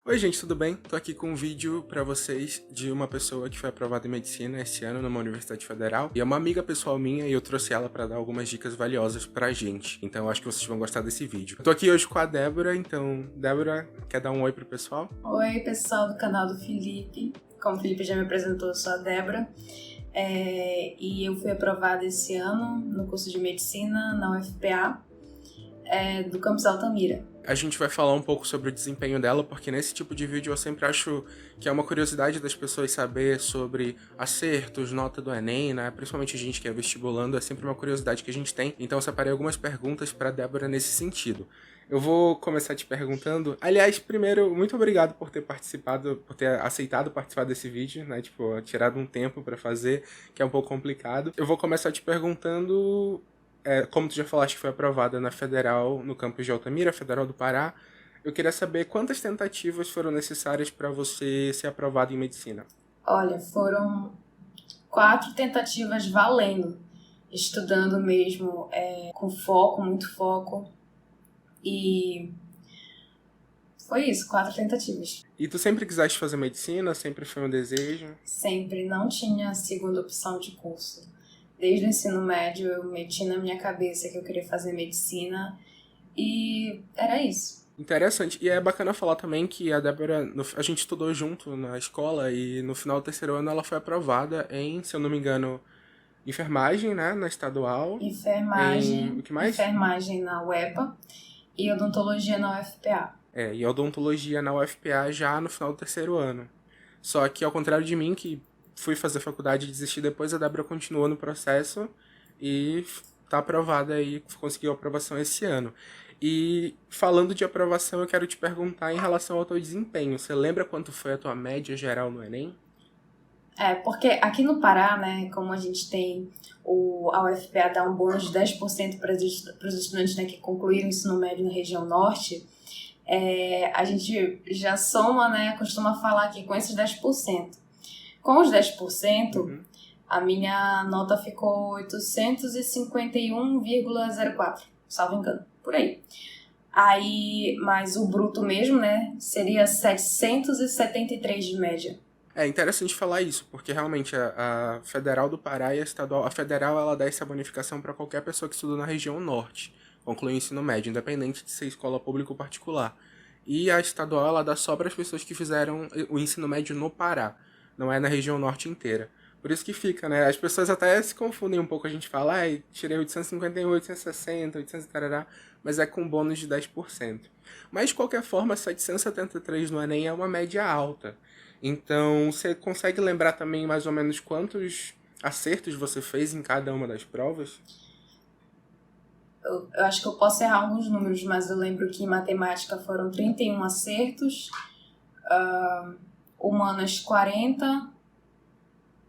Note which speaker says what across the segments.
Speaker 1: Oi gente, tudo bem? Tô aqui com um vídeo pra vocês de uma pessoa que foi aprovada em medicina esse ano numa universidade federal e é uma amiga pessoal minha e eu trouxe ela pra dar algumas dicas valiosas pra gente. Então eu acho que vocês vão gostar desse vídeo. Eu tô aqui hoje com a Débora, então Débora, quer dar um oi pro pessoal?
Speaker 2: Oi pessoal do canal do Felipe, como o Felipe já me apresentou, eu sou a Débora e eu fui aprovada esse ano no curso de medicina na UFPA do campus Altamira.
Speaker 1: A gente vai falar um pouco sobre o desempenho dela, porque nesse tipo de vídeo eu sempre acho que é uma curiosidade das pessoas saber sobre acertos, nota do Enem, né? Principalmente a gente que é vestibulando, é sempre uma curiosidade que a gente tem. Então eu separei algumas perguntas para Débora nesse sentido. Eu vou começar te perguntando. Aliás, primeiro, muito obrigado por ter participado, por ter aceitado participar desse vídeo, né? Tipo, tirado um tempo para fazer, que é um pouco complicado. Eu vou começar te perguntando. Como tu já falaste que foi aprovada na Federal, no campus de Altamira, Federal do Pará, eu queria saber quantas tentativas foram necessárias para você ser aprovado em medicina.
Speaker 2: Olha, foram 4 tentativas valendo, estudando mesmo com foco, muito foco, e foi isso, 4 tentativas.
Speaker 1: E tu sempre quiseste fazer medicina? Sempre foi um desejo?
Speaker 2: Sempre, não tinha segunda opção de curso. Desde o ensino médio eu meti na minha cabeça que eu queria fazer medicina e era isso.
Speaker 1: Interessante. E é bacana falar também que a Débora, a gente estudou junto na escola e no final do terceiro ano ela foi aprovada em, se eu não me engano, enfermagem, né, na estadual.
Speaker 2: Enfermagem,
Speaker 1: O que mais?
Speaker 2: enfermagem na UEPA e odontologia na UFPA.
Speaker 1: E odontologia na UFPA já no final do terceiro ano. Só que ao contrário de mim, que fui fazer faculdade e desisti depois, a Débora continuou no processo e tá aprovada e conseguiu a aprovação esse ano. E falando de aprovação, eu quero te perguntar em relação ao teu desempenho. Você lembra quanto foi a tua média geral no Enem?
Speaker 2: Porque aqui no Pará, né, como a gente tem a UFPA dá um bônus de 10% para os estudantes, né, que concluíram o ensino médio na região norte, a gente já soma, né, costuma falar aqui com esses 10%. Com os 10%, a minha nota ficou 851,04, salvo engano, por aí. Mas o bruto mesmo, né, seria 773 de média.
Speaker 1: É interessante falar isso, porque realmente a Federal do Pará e a Estadual... A Federal, ela dá essa bonificação para qualquer pessoa que estuda na região norte, conclui o ensino médio, independente de ser escola pública ou particular. E a Estadual, ela dá só para as pessoas que fizeram o ensino médio no Pará, não é na região norte inteira. Por isso que fica, né? As pessoas até se confundem um pouco, a gente fala, tirei 851, 860, 800 tarará, mas é com bônus de 10%. Mas, de qualquer forma, 773 no Enem é uma média alta. Então, você consegue lembrar também mais ou menos quantos acertos você fez em cada uma das provas?
Speaker 2: Eu acho que eu posso errar alguns números, mas eu lembro que em matemática foram 31 acertos, humanas 40,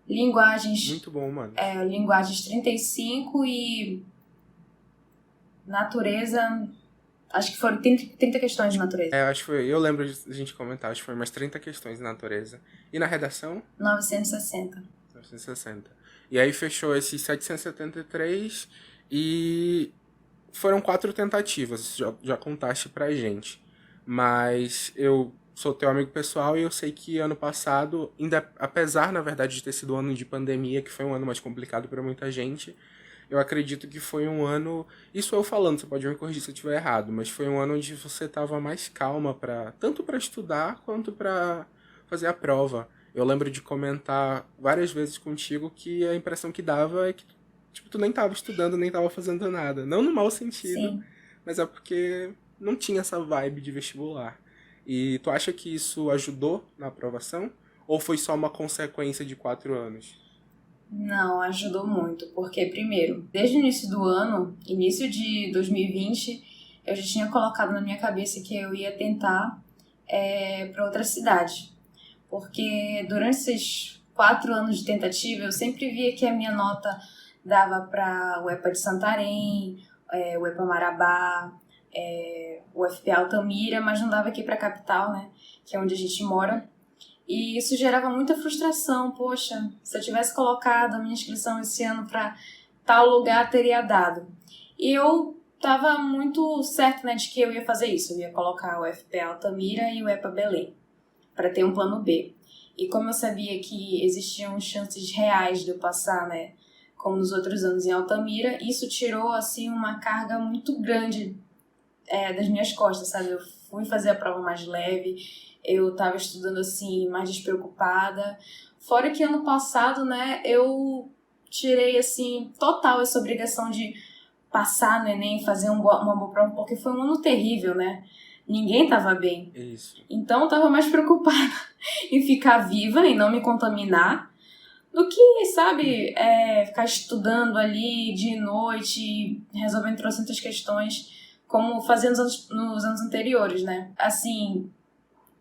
Speaker 2: linguagens...
Speaker 1: Muito bom, mano.
Speaker 2: Linguagens 35 e natureza... Acho que foram 30 questões de natureza.
Speaker 1: Acho que foi. Eu lembro de a gente comentar, acho que foi umas 30 questões de natureza. E na redação?
Speaker 2: 960.
Speaker 1: 960. E aí fechou esses 773 e foram 4 tentativas, já contaste pra gente. Mas eu sou teu amigo pessoal e eu sei que ano passado, apesar, na verdade, de ter sido um ano de pandemia, que foi um ano mais complicado para muita gente, eu acredito que foi um ano... Isso eu falando, você pode me corrigir se eu estiver errado, mas foi um ano onde você estava mais calma, tanto para estudar quanto para fazer a prova. Eu lembro de comentar várias vezes contigo que a impressão que dava é que tipo, tu nem estava estudando, nem estava fazendo nada. Não no mau sentido,
Speaker 2: Sim.
Speaker 1: mas é porque não tinha essa vibe de vestibular. E tu acha que isso ajudou na aprovação? Ou foi só uma consequência de 4 anos?
Speaker 2: Não, ajudou muito, porque primeiro, desde o início do ano, início de 2020, eu já tinha colocado na minha cabeça que eu ia tentar para outra cidade, porque durante esses 4 anos de tentativa, eu sempre via que a minha nota dava para o EPA de Santarém, o EPA Marabá, o UFPA Altamira, mas não dava aqui para a capital, né, que é onde a gente mora. E isso gerava muita frustração. Poxa, se eu tivesse colocado a minha inscrição esse ano para tal lugar, teria dado. E eu estava muito certa, né, de que eu ia fazer isso. Eu ia colocar o UFPA Altamira e o EPA Belém. para ter um plano B. E como eu sabia que existiam chances reais de eu passar, né, como nos outros anos em Altamira, isso tirou, assim, uma carga muito grande das minhas costas, sabe? Eu fui fazer a prova mais leve, eu estava estudando, assim, mais despreocupada. Fora que ano passado, né, eu tirei, assim, total essa obrigação de passar no Enem, fazer uma boa prova, porque foi um ano terrível, né? Ninguém estava bem.
Speaker 1: Isso.
Speaker 2: Então, eu estava mais preocupada em ficar viva e não me contaminar do que, sabe, ficar estudando ali dia e noite, resolvendo trocentas questões, como fazia nos anos anteriores, né? Assim,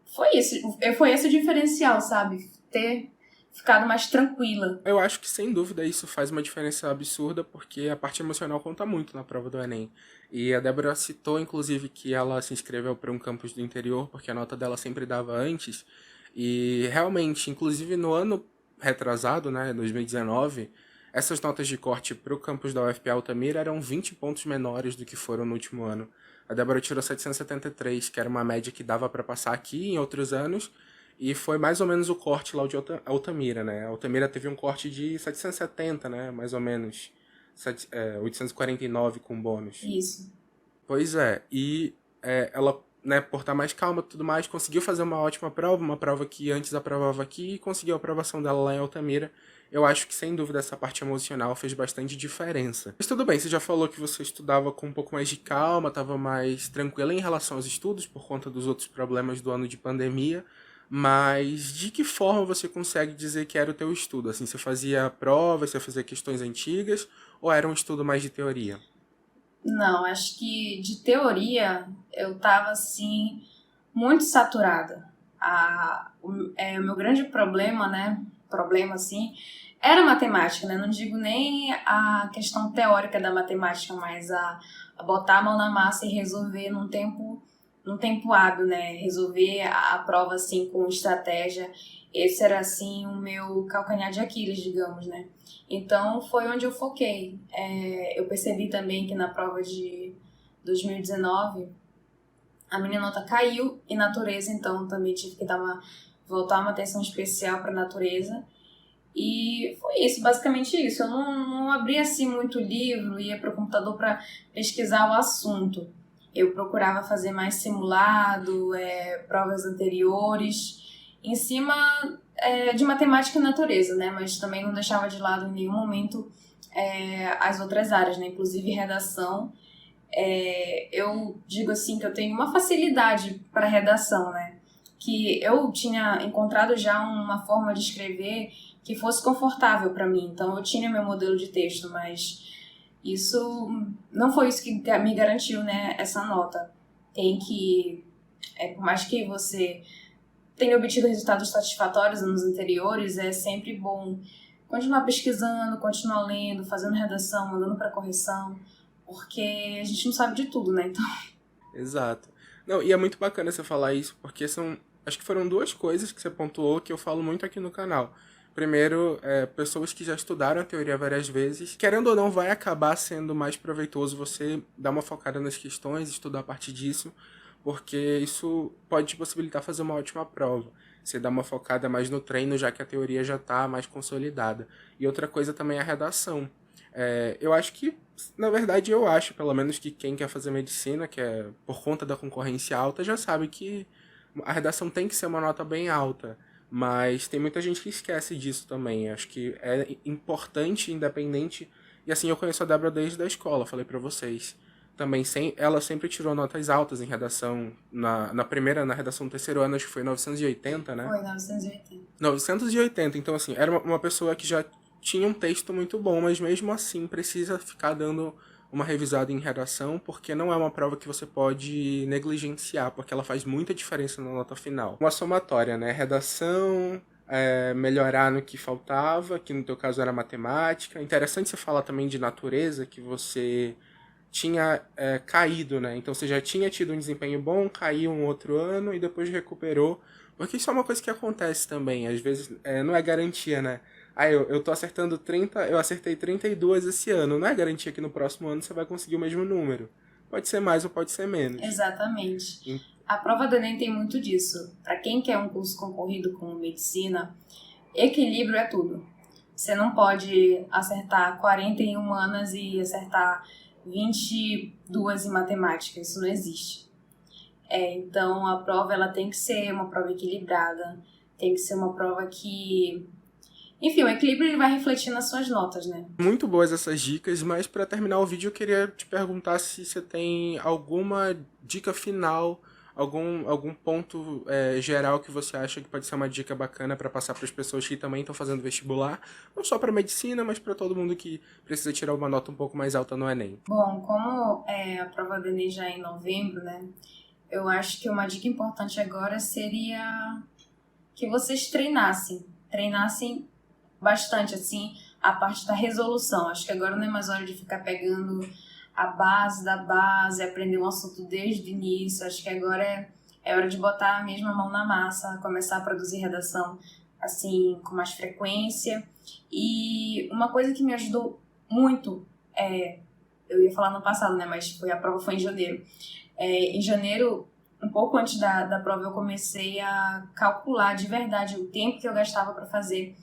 Speaker 2: foi esse o diferencial, sabe? Ter ficado mais tranquila.
Speaker 1: Eu acho que, sem dúvida, isso faz uma diferença absurda, porque a parte emocional conta muito na prova do Enem. E a Débora citou, inclusive, que ela se inscreveu para um campus do interior, porque a nota dela sempre dava antes. E, realmente, inclusive no ano retrasado, né, 2019, essas notas de corte para o campus da UFPA Altamira eram 20 pontos menores do que foram no último ano. A Débora tirou 773, que era uma média que dava para passar aqui em outros anos, e foi mais ou menos o corte lá de Altamira, né? A Altamira teve um corte de 770, né? Mais ou menos. 849 com bônus.
Speaker 2: Isso.
Speaker 1: Pois é. E ela, né, por estar mais calma e tudo mais, conseguiu fazer uma ótima prova, uma prova que antes aprovava aqui, e conseguiu a aprovação dela lá em Altamira. Eu acho que, sem dúvida, essa parte emocional fez bastante diferença. Mas tudo bem, você já falou que você estudava com um pouco mais de calma, estava mais tranquila em relação aos estudos, por conta dos outros problemas do ano de pandemia. Mas de que forma você consegue dizer que era o teu estudo? Assim, você fazia provas, você fazia questões antigas, ou era um estudo mais de teoria?
Speaker 2: Não, acho que de teoria eu tava, assim, muito saturada. O meu grande problema, né? Problema, assim, era matemática, né? Não digo nem a questão teórica da matemática, mas a botar a mão na massa e resolver num tempo hábil, né? Resolver a prova, assim, com estratégia. Esse era, assim, o meu calcanhar de Aquiles, digamos, né? Então, foi onde eu foquei. Eu percebi também que na prova de 2019 a minha nota caiu em natureza, então também tive que voltar uma atenção especial para a natureza. E foi isso, basicamente isso. Eu não abria assim muito livro, ia para o computador para pesquisar o assunto. Eu procurava fazer mais simulado, provas anteriores, em cima de matemática e natureza, né? Mas também não deixava de lado em nenhum momento as outras áreas, né? Inclusive redação. Eu digo assim que eu tenho uma facilidade para redação, né? Que eu tinha encontrado já uma forma de escrever que fosse confortável para mim. Então eu tinha meu modelo de texto, mas isso não foi isso que me garantiu, né, essa nota. Tem que, por mais que você tenha obtido resultados satisfatórios nos anteriores, é sempre bom continuar pesquisando, continuar lendo, fazendo redação, mandando para correção, porque a gente não sabe de tudo, né? Então...
Speaker 1: Exato. Não, e é muito bacana você falar isso, porque acho que foram duas coisas que você pontuou que eu falo muito aqui no canal. Primeiro, pessoas que já estudaram a teoria várias vezes, querendo ou não, vai acabar sendo mais proveitoso você dar uma focada nas questões, estudar a partir disso, porque isso pode te possibilitar fazer uma ótima prova. Você dá uma focada mais no treino, já que a teoria já está mais consolidada. E outra coisa também é a redação. Eu acho que, na verdade, eu acho, pelo menos, que quem quer fazer medicina, que é por conta da concorrência alta, já sabe que a redação tem que ser uma nota bem alta. Mas tem muita gente que esquece disso também. Acho que é importante, independente. E assim, eu conheço a Débora desde a escola, falei pra vocês. Também ela sempre tirou notas altas em redação. Na redação do terceiro ano, acho que foi 980, né?
Speaker 2: Foi 980.
Speaker 1: 980. Então, assim, era uma pessoa que já tinha um texto muito bom, mas mesmo assim precisa ficar dando uma revisada em redação, porque não é uma prova que você pode negligenciar, porque ela faz muita diferença na nota final. Uma somatória, né? Redação, melhorar no que faltava, que no teu caso era matemática. Interessante você falar também de natureza, que você tinha caído, né? Então você já tinha tido um desempenho bom, caiu um outro ano e depois recuperou. Porque isso é uma coisa que acontece também. Às vezes não é garantia, né? Eu tô acertando 30, eu acertei 32 esse ano. Não é garantia que no próximo ano você vai conseguir o mesmo número. Pode ser mais ou pode ser menos.
Speaker 2: Exatamente. A prova do Enem tem muito disso. Para quem quer um curso concorrido como medicina, equilíbrio é tudo. Você não pode acertar 40 em humanas e acertar 22 em matemática. Isso não existe. Então, a prova ela tem que ser uma prova equilibrada. Tem que ser uma prova que... Enfim, o equilíbrio ele vai refletir nas suas notas, né?
Speaker 1: Muito boas essas dicas, mas para terminar o vídeo eu queria te perguntar se você tem alguma dica final, algum ponto geral que você acha que pode ser uma dica bacana para passar para as pessoas que também estão fazendo vestibular, não só para medicina, mas para todo mundo que precisa tirar uma nota um pouco mais alta no Enem.
Speaker 2: Bom, como a prova do Enem já é em novembro, né? Eu acho que uma dica importante agora seria que vocês treinassem bastante, assim, a parte da resolução. Acho que agora não é mais hora de ficar pegando a base da base, aprender um assunto desde o início. Acho que agora é hora de botar mesmo a mão na massa, começar a produzir redação, assim, com mais frequência. E uma coisa que me ajudou muito, eu ia falar no passado, né, mas a prova foi em janeiro. Em janeiro, um pouco antes da prova, eu comecei a calcular de verdade o tempo que eu gastava para fazer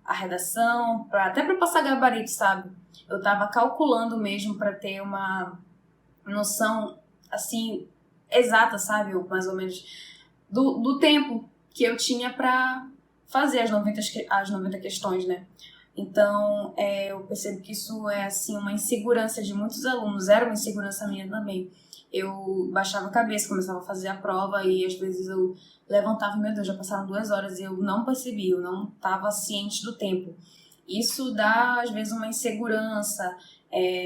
Speaker 2: a redação, até para passar gabarito, sabe? Eu tava calculando mesmo para ter uma noção, assim, exata, sabe? Mais ou menos, do tempo que eu tinha para fazer as 90 questões, né? Então, eu percebo que isso é, assim, uma insegurança de muitos alunos. Era uma insegurança minha também. Eu baixava a cabeça, começava a fazer a prova e às vezes eu levantava, meu Deus, já passaram 2 horas e eu não percebi, eu não estava ciente do tempo. Isso dá, às vezes, uma insegurança,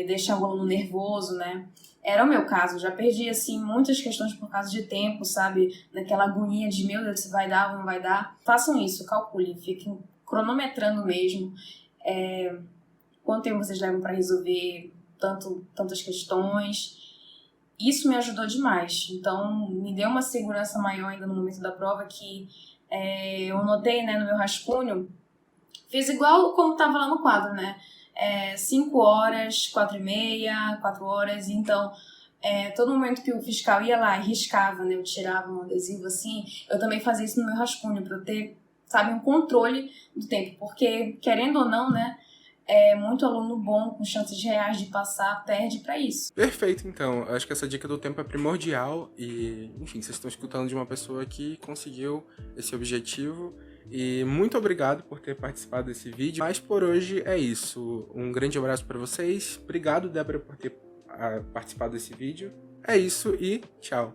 Speaker 2: deixa o aluno nervoso, né? Era o meu caso, já perdi, assim, muitas questões por causa de tempo, sabe? Naquela agonia de, meu Deus, se vai dar ou não vai dar. Façam isso, calculem, fiquem cronometrando mesmo. Quanto tempo vocês levam para resolver tantas questões. Isso me ajudou demais. Então, me deu uma segurança maior ainda no momento da prova que eu anotei, né, no meu rascunho. Fiz igual como estava lá no quadro, né? 5 horas, 4h30, 4 horas. Então, todo momento que o fiscal ia lá e riscava, né? Eu tirava um adesivo assim. Eu também fazia isso no meu rascunho para eu ter, sabe, um controle do tempo. Porque, querendo ou não, né? Muito aluno bom, com chances reais de passar, perde para isso.
Speaker 1: Perfeito, então. Acho que essa dica do tempo é primordial e, enfim, vocês estão escutando de uma pessoa que conseguiu esse objetivo. E muito obrigado por ter participado desse vídeo. Mas por hoje é isso. Um grande abraço para vocês. Obrigado, Débora, por ter participado desse vídeo. É isso e tchau.